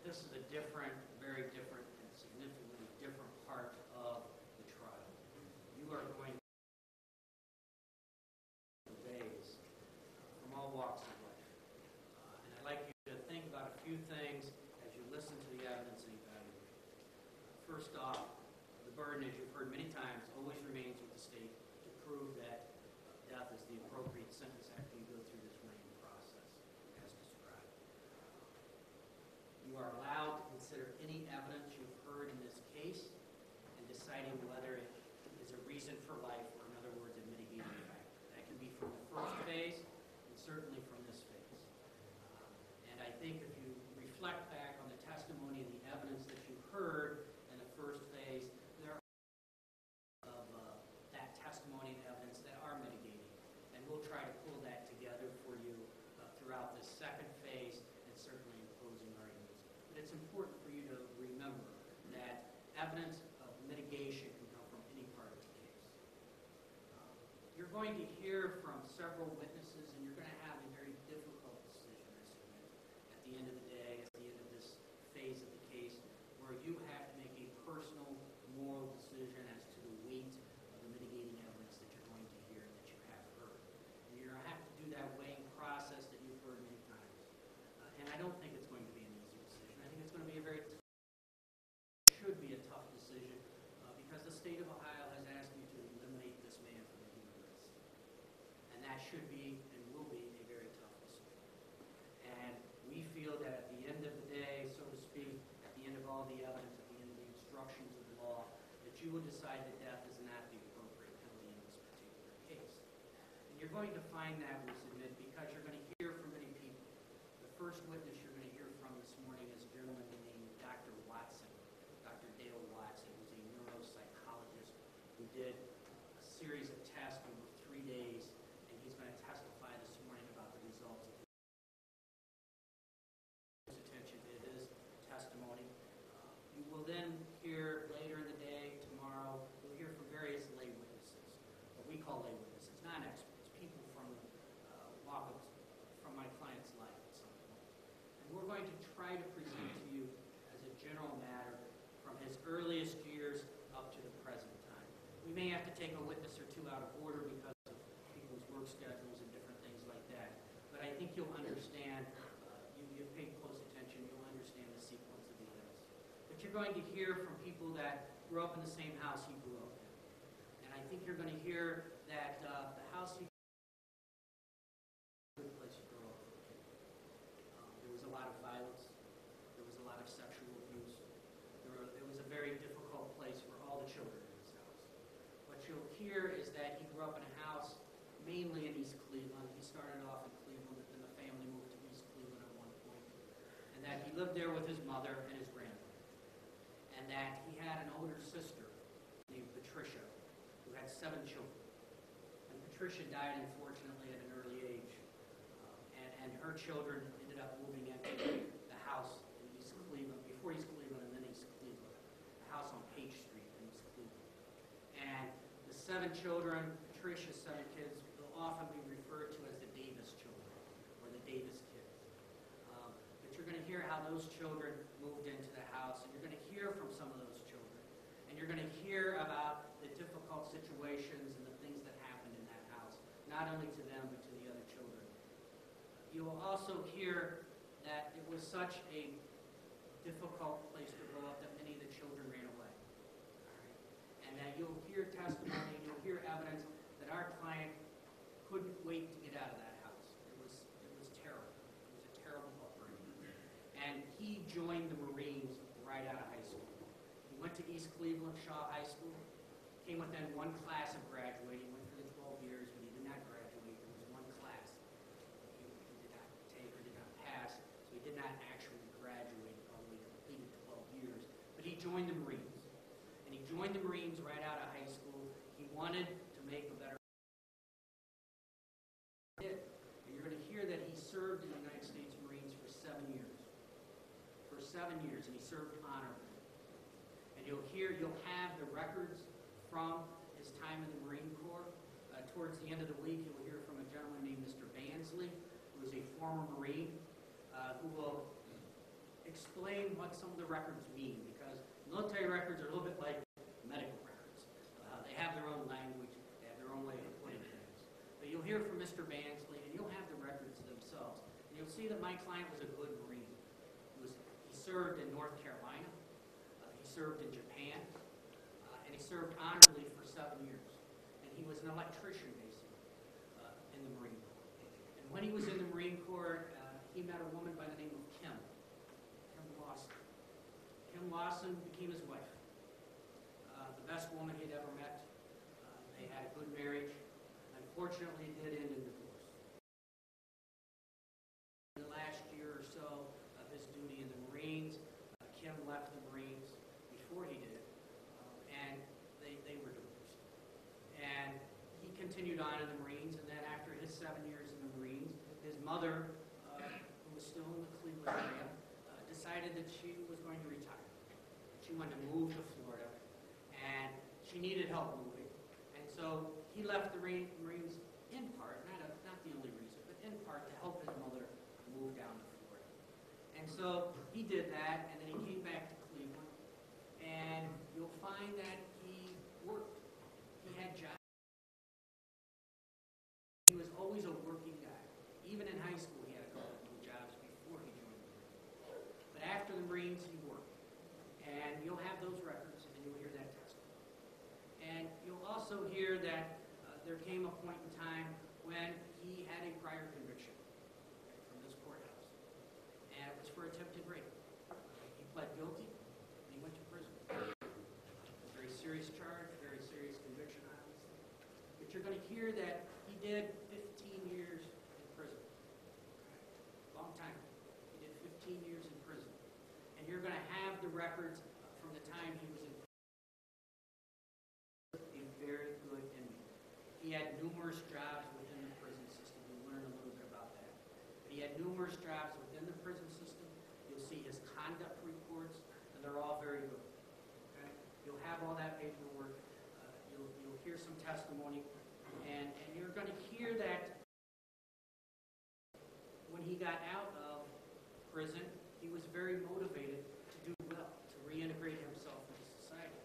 this is a different, very different, and significantly different part of the trial. You are going to days from all walks of life. And I'd like you to think about a few things as you listen to the evidence and evaluate. First off, the burden, as you've heard many times, always remains with the state to prove that death is the appropriate sentence after you go through this weighing process as described. You are allowed to consider any evidence you've heard in this case and deciding whether it is a reason for life, or in other words, a mitigating factor. That can be from the first phase and certainly from this phase. And I think if you reflect back on the testimony and the evidence that you heard in the first phase, there are of that testimony and evidence that are mitigating. And we'll try to pull that together for you throughout this second phase and certainly in closing arguments. But it's important for you to remember that evidence of mitigation can come from any part of the case. You're going to hear from several witnesses, and you're going to have a very difficult decision, I submit, at the end of the day, at the end of this phase of the case, where you have to make a personal, moral decision as to the weight of the mitigating evidence that you're going to hear and that you have heard. And you're going to have to do that weighing process that you've heard many times. And I don't think it's going to be an easy decision. I think it's going to be a very should be a tough decision because the state of Ohio has asked you to eliminate this man from the human race. And that should be and will be a very tough decision. And we feel that at the end of the day, so to speak, at the end of all the evidence, at the end of the instructions of the law, that you will decide that death is not the appropriate penalty in this particular case. And you're going to find that, we submit, because you're going to hear from many people. The first witness you're going to hear from this morning is a gentleman named Dr. Watson, Dr. Dale Watson, who's a neuropsychologist who did a series of tests over 3 days, and he's going to testify this morning about the results of his attention to his testimony. You will then hear later in the day, tomorrow, you'll hear from various lay witnesses, what we call lay witnesses, non-experts, people from walk of, from my client's life at some point. And we're going to try to present to you as a general matter from his earliest years up to the present time. We may have to take a witness or two out of order because of people's work schedules and different things like that. But I think you'll understand, you've paid close attention, you'll understand the sequence of events. But you're going to hear from people that grew up in the same house he grew up in. And I think you're going to hear that the house he grew up in was a good place to grow up. There was a lot of violence. There was a lot of sexual abuse. It was a very difficult place for all the children in this house. What you'll hear is that he grew up in a house mainly in East Cleveland. He started off in Cleveland, and then the family moved to East Cleveland at one point. And that he lived there with his mother and his grandmother. And that he had an older sister named Patricia, who had 7 children. And Patricia died, unfortunately, at an early age. And her children ended up moving into the house in East Cleveland, before East Cleveland and then East Cleveland, the house on Page Street in East Cleveland. And the 7 children, Patricia's 7 kids, will often be referred to as the Davis children, or the Davis kids. But you're going to hear how those children moved into the house, and you're going to hear from some of those children. And you're going to hear about the difficult situations and the things that happened in that house, not only to them, but to the other children. You will also hear that it was such a difficult place to grow up that many of the children ran away. And that you'll hear testimony, you'll hear evidence that our client couldn't wait to get out of that house. It was terrible. It was a terrible upbringing. And he joined the Marines right out of high school. He went to East Cleveland Shaw High School, came within 1 class of graduating, went through the 12 years, but he did not graduate. There was 1 class he did not take or did not pass, so he did not actually graduate, although he completed 12 years. But he joined the Marines. And he joined the Marines right out of high school. He wanted to make a better life. And you're going to hear that he served in the United States Marines for 7 years. For 7 years, and he served honorably. And you'll have the records from his time in the Marine Corps. Towards the end of the week, you'll hear from a gentleman named Mr. Bansley, who is a former Marine, who will explain what some of the records mean, because military records are a little bit like medical records. They have their own language, they have their own way of putting things. But you'll hear from Mr. Bansley, and you'll have the records themselves. And you'll see that my client was a good Marine. He served in North Carolina, he served in Japan, and he served honorably for 7 years. And he was an electrician, basically, in the Marine Corps. And when he was in the Marine Corps, he met a woman by the name of Kim Lawson. Kim Lawson became his wife. The best woman he'd ever met. They had a good marriage. Unfortunately, it did end in divorce. In the last year or so of his duty in the Marines, Kim left the Marines before he did, and they were divorced. And he continued on in the Marines, and then after his 7 years in the Marines, his mother, who was still in the Cleveland area, decided that she was going to retire. She wanted to move to Florida, and she needed help moving. And so he left the Marines in part, not the only reason, but in part to help his mother move down to Florida. And so he did that, and then he came back to Cleveland, and you'll find that he worked. He had jobs. He was always a working guy. Even in high school, he had a couple of jobs before he joined the Marines. But after the Marines, he worked. And you'll have those records, and you'll hear that testimony. And you'll also hear that there came a point in time when he had a prior conviction from this courthouse. And it was for attempted rape. He pled guilty, and he went to prison. A very serious charge, very serious conviction, obviously. But you're going to hear that he did 15 years in prison. Long time. He did 15 years in prison. And you're going to have the records from the time he was in prison. A very good inmate. He had numerous jobs within the prison system. We'll learn a little bit about that. But he had numerous jobs within the prison system. You'll see his conduct reports, and they're all very good. Okay? You'll have all that paperwork. You'll hear some testimony, and you're going to hear that when he got out of prison, he was very motivated to do well, to reintegrate himself into society.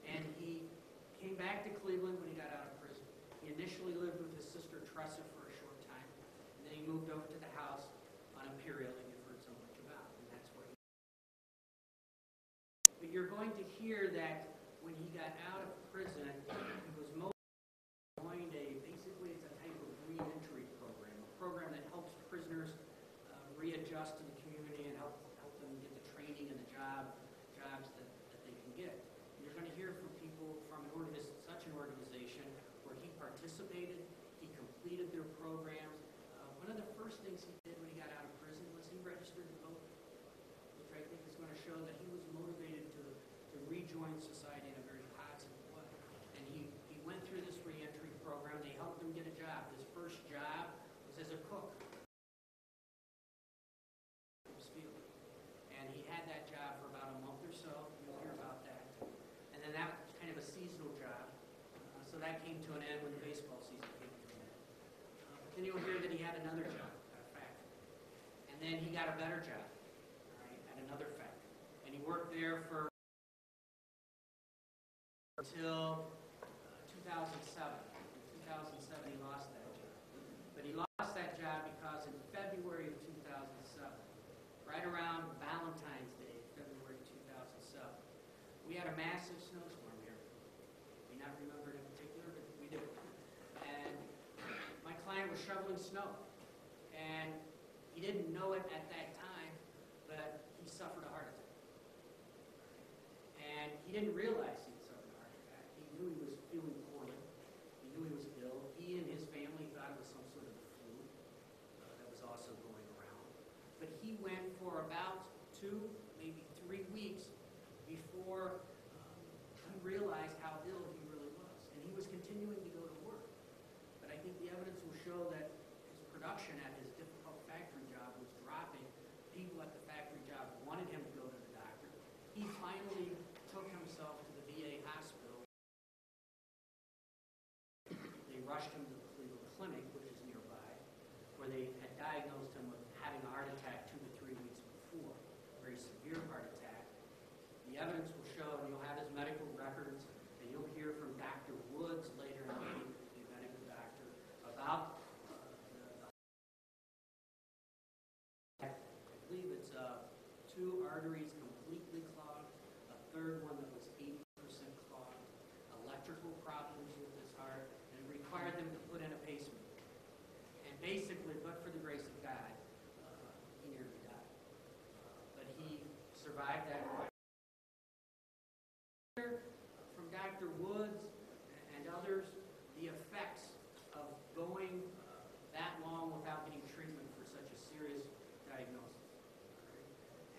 And he came back to Cleveland when he got out of prison. He initially lived with his sister Tressa for a short time, and then he moved over to the house on Imperial that you've heard so much about, and that's where he. But you're going to hear that when he got out of prison, he was joined basically it's a type of re-entry program, a program that helps prisoners readjust to the community and help them get the training and the jobs that they can get. And you're going to hear from people from such an organization where he participated, he completed their programs. One of the first things he did when he got out of prison was he registered to vote, which I think is going to show that he was motivated to rejoin society in a very positive way. And he went through this re-entry program. They helped him get a job. His first job was as a cook. And he had that job for about a month or so. You'll hear about that. And then that was kind of a seasonal job. So that came to an end when the baseball season came to an end. But then you'll hear that he had another job at a factory. And then he got a better job, right, at another factory. And he worked there for until 2007. In 2007, he lost that job. But he lost that job because in February of 2007, right around Valentine's Day, February 2007, we had a massive snowstorm here. You may not remember it in particular, but we did. And my client was shoveling snow. And he didn't know it at that time, but he suffered a heart attack. And he didn't realize he had suffered a heart attack. He knew he was feeling poorly. He knew he was ill. He and his family thought it was some sort of a flu that was also going around. But he went for about 2, maybe 3 weeks before he realized how ill he really was. And he was continuing to go to work. But I think the evidence will show that his production at his difficult factory job was dropping. People at the factory job wanted him to go to the doctor. He finally took himself to the VA hospital. They rushed him to the Cleveland Clinic, which is nearby, where they had diagnosed him with having a heart attack 2 to 3 weeks before, or 2 arteries completely clogged, a third one that was 80% clogged, electrical problems with his heart, and it required them to put in a pacemaker. And basically, but for the grace of God, he nearly died. But he survived that. From Dr. Woods and others, the effects of going that long without getting treatment for such a serious diagnosis.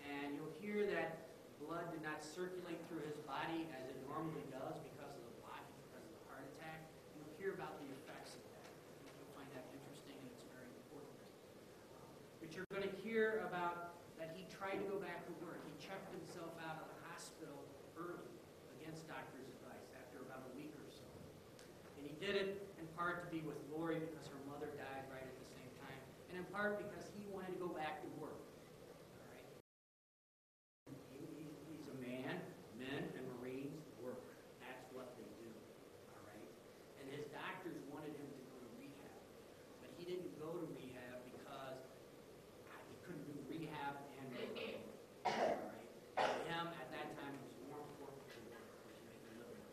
And you'll hear that blood did not circulate through his body as it normally does because of the blockage, because of the heart attack. You'll hear about the effects of that. You'll find that interesting, and it's very important. But you're going to hear about that he tried to go back to work. He checked himself out of the hospital early against doctor's advice after about a week or so. And he did it in part to be with Lori because her mother died right at the same time, and in part because he wanted to go back to work. All right? He's a man. Men and Marines work. That's what they do. All right? And his doctors wanted him to go to rehab, but he didn't go to rehab because he couldn't do rehab and work. All right? For him, at that time, it was more important to work, to make a living.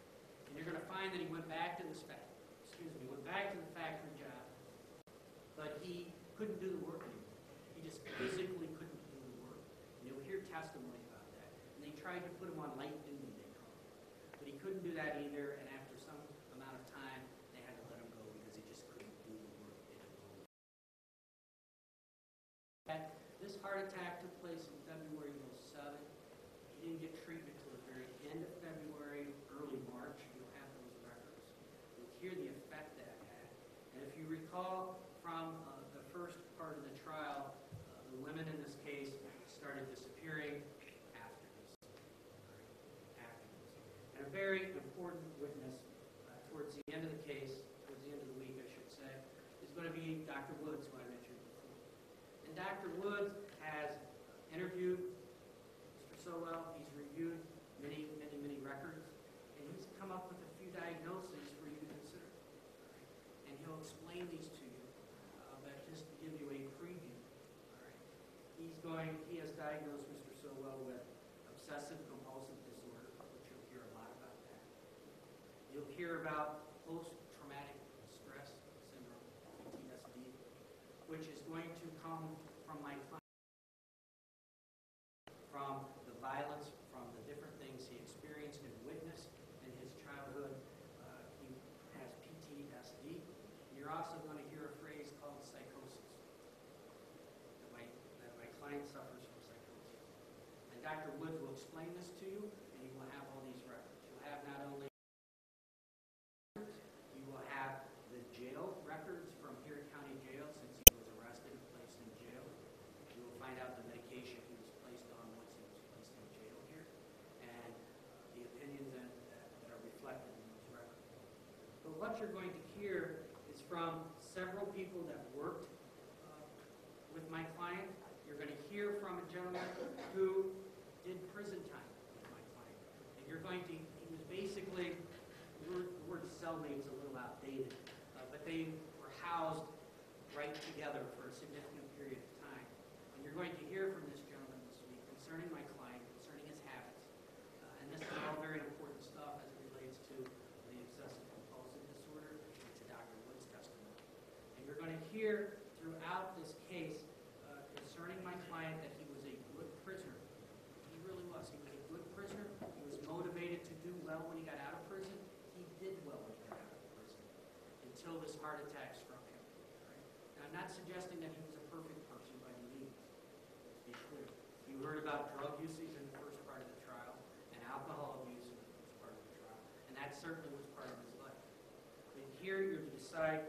And you're going to find that he went back to the factory job, but he couldn't do the work anymore. He just physically couldn't do the work. And you'll hear testimony about that. And they tried to put him on light duty, they call it. But he couldn't do that either, and after some amount of time, they had to let him go because he just couldn't do the work anymore. This heart attack took place in February 07. He didn't get treatment until the very end of February, early March. You'll have those records. You'll hear the effect that had. And if you recall from the first part of the trial, the women in this case started disappearing after this. And a very important witness towards the end of the case, towards the end of the week, I should say, is going to be Dr. Woods, who I mentioned before. And Dr. Woods has interviewed Mr. Sowell. He's reviewed many records, and he's come up with a few diagnoses for you to consider. And he'll explain these to you, but just to give you a preview. All right. He has diagnosed Mr. Sowell with obsessive compulsive disorder, which you'll hear a lot about that. You'll hear about post-traumatic stress syndrome, PTSD, which is going to come from my client, from the violence, from the different things he experienced and witnessed in his childhood. He has PTSD. You're also going to hear a phrase called psychosis. That my client suffers from psychosis. And Dr. Woods will explain this to you, and you will have all these records. You'll have not only you will have the jail records from Pearl County Jail since he was arrested and placed in jail. You will find out the medication he was placed on once he was placed in jail here, and the opinions that are reflected in those records. But what you're going to hear is from several people that worked with my client. You're going to hear from a gentleman who did prison time with my client. And you're going to, he was basically, the word cellmate's a little outdated, but they were housed right together for a significant period of time. And you're going to hear from this gentleman this week concerning my client, concerning his habits. And this is all very important stuff as it relates to the obsessive compulsive disorder and to Dr. Wood's testimony. And you're going to hear throughout this case concerning my client that he was a good prisoner. He really was. He was a good prisoner. He was motivated to do well when he got out of prison. He did well when he got out of prison until this heart attack struck him. Right? Now, I'm not suggesting that he was a perfect person by any means. Let's be clear. You heard about drug usage in the first part of the trial and alcohol abuse in the first part of the trial, and that certainly was part of his life. But here you're to decide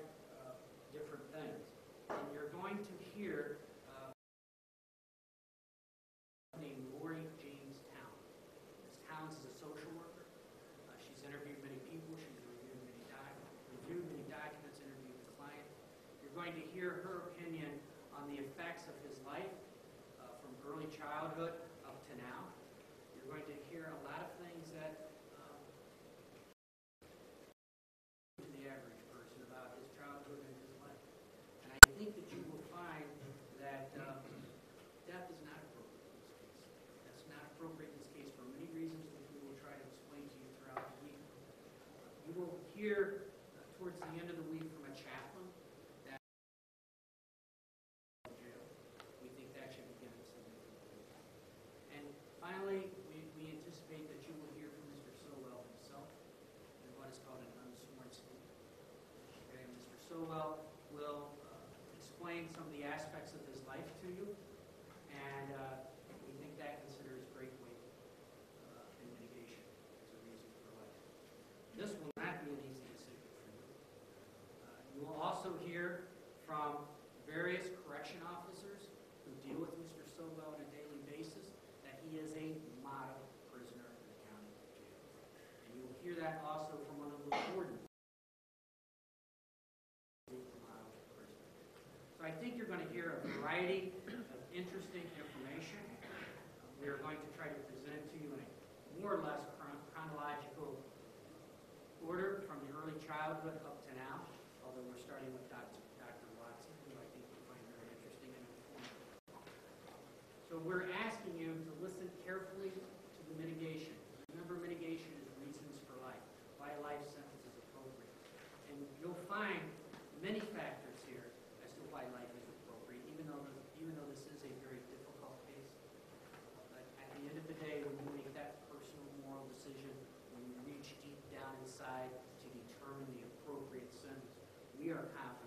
different things. And you're going to hear named Lori James Towns. Ms. Towns is a social worker. She's interviewed many people. She's reviewed many documents, interviewed the client. You're going to hear her opinion on the effects of his life from early childhood up to now. You're going to hear a lot of things that to the average person about his childhood and his life. And I think that you will find that death is not appropriate in this case. Sowell will explain some of the aspects of his life to you, and we think that considers great weight in mitigation as a reason for life. This will not be an easy decision for you. You will also hear from various correction officers who deal with Mr. Sowell on a daily basis that he is a model prisoner in the county jail. And you will hear that also from one of the wardens. So I think you're going to hear a variety of interesting information. We are going to try to present it to you in a more or less chronological order from the early childhood up to now, although we're starting with Dr. Watson, who I think you'll find very interesting and informative. So we're asking you to listen carefully to the mitigation. Remember, mitigation is reasons for life, why a life sentence is appropriate. And you'll find many factors here as to why life is appropriate, even though this is a very difficult case. But at the end of the day, when you make that personal moral decision, when you reach deep down inside to determine the appropriate sentence, we are confident